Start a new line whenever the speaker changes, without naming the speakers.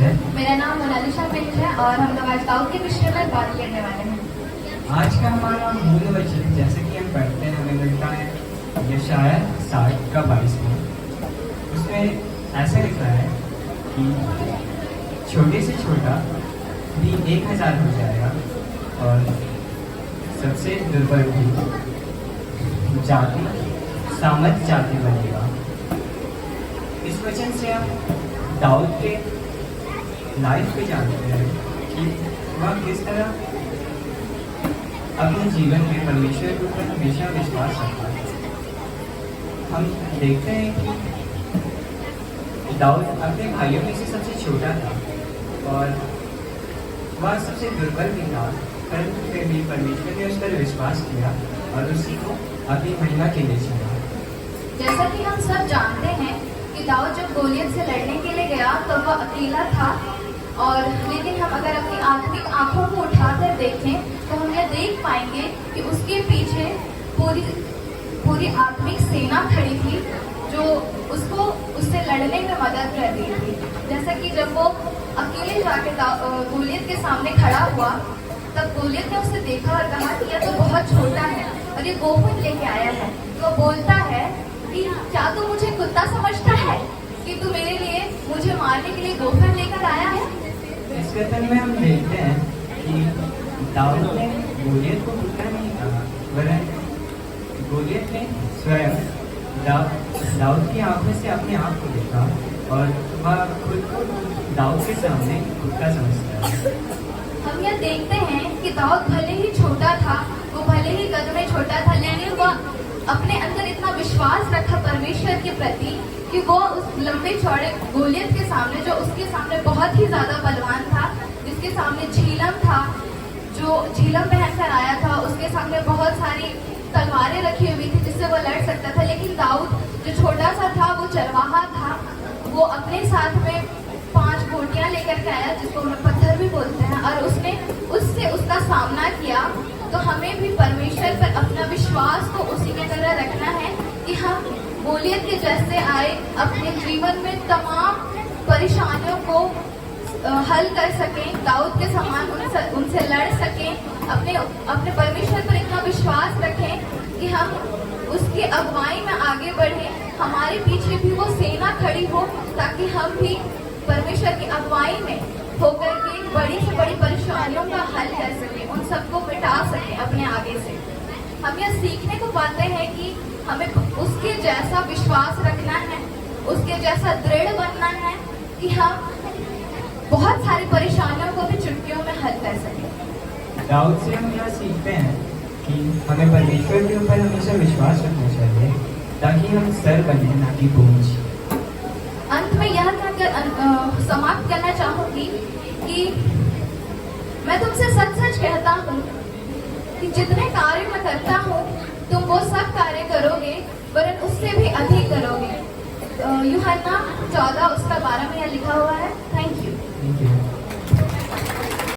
परिचय?
मेरा नाम मोनालिसा मिंज है और हम लोग आज दाऊद के विषय में बात करने वाले हैं।
आज का हमारा मूल वचन जैसे कि हम पढ़ते हैं हमें मिलता है यशाया 60:22 में। उसमें ऐसा लिखा है कि छोटे से छोटा भी 1000 हो जाएगा और सबसे दुर्बल भी जाति सामर्थ जाति बनेगा। इस वचन से हम दाऊद के लाइफ पे जानते हैं कि वह किस तरह अपने जीवन में परमेश्वर के ऊपर हमेशा विश्वास रखता है। हम देखते हैं कि दाऊद अपने भाइयों में से सबसे छोटा था और वह सबसे दुर्बल भी था, परंतु फिर भी परमेश्वर ने उस पर विश्वास किया और उसी को अपनी महिमा के लिए चुना।
जैसा कि हम सब जानते हैं कि दाऊद जब गोलियत से लड़ने के लिए गया तो वह अकेला था, और लेकिन हम अगर अपनी आत्मिक आंखों को उठाकर देखें तो हम यह देख पाएंगे कि उसके पीछे पूरी आत्मिक सेना खड़ी थी जो उसको उससे लड़ने में मदद कर रही थी। जैसा कि जब वो अकेले जाके गोलियत के सामने खड़ा हुआ तब गोलियत ने उसे देखा और कहा कि यह तो बहुत छोटा है और ये गोफन लेके आया है। तो बोलता है कि क्या तू मुझे कुत्ता समझता है कि तू मेरे लिए मुझे मारने के लिए गोफन लेकर आया है।
इस कथन में हम देखते हैं कि दाऊद ने गोलियत को कुत्ता नहीं कहा, वरन गोलियत ने स्वयं दाऊद की आंखों से अपने आप को देखा और वह खुद को दाऊद के सामने कुत्ता समझता है।
हम यह देखते हैं कि दाऊद भले ही छोटा था, वो भले ही कद में छोटा था, लेकिन वह अपने अंदर इतना विश्वास रखा परमेश्वर के प्रति कि वो उस लंबे चौड़े गोलियत के सामने, जो उसके सामने बहुत ही ज्यादा बलवान था, जिसके सामने झीलम था, जो झीलम पहनकर आया था, उसके सामने बहुत सारी तलवारें रखी हुई थी जिससे वो लड़ सकता था। लेकिन दाऊद जो छोटा सा था, वो चरवाहा था, वो अपने साथ में 5 गोटियां लेकर के आया जिसको हम पत्थर भी बोलते हैं, और उसने उससे उसका सामना किया। तो हमें भी परमेश्वर पर अपना विश्वास को उसी की तरह रखना है कि हम गोलियत के जैसे आए अपने जीवन में तमाम परेशानियों को हल कर सकें, दाऊद के समान उनसे लड़ सकें, अपने परमेश्वर पर इतना विश्वास रखें कि हम उसकी अगुवाई में आगे बढ़ें, हमारे पीछे भी वो सेना खड़ी हो ताकि हम भी परमेश्वर की अगुवाई में होकर के बड़ी से बड़ी परेशानियों का हल कर सकें, उन सबको मिटा सकें अपने आगे से। हम यह सीखने को पाते हैं कि हमें उसके जैसा विश्वास रखना है, उसके जैसा दृढ़ बनना है कि हम बहुत सारी परेशानियों को भी चुटकियों में हल कर सकें।
दाऊद से हम यह सीखते हैं कि हमें परमेश्वर के ऊपर हमेशा विश्वास रखना चाहिए ताकि हम सर बने, ना कि बोझ।
अंत में यह समाप्त करना चाहूंगी कि मैं तुमसे सच सच कहता हूँ कि जितने कार्य मैं करता हूँ तुम वो सब कार्य करोगे, वरन उससे भी अधिक करोगे। यूहन्ना 14:12 में यह लिखा हुआ है।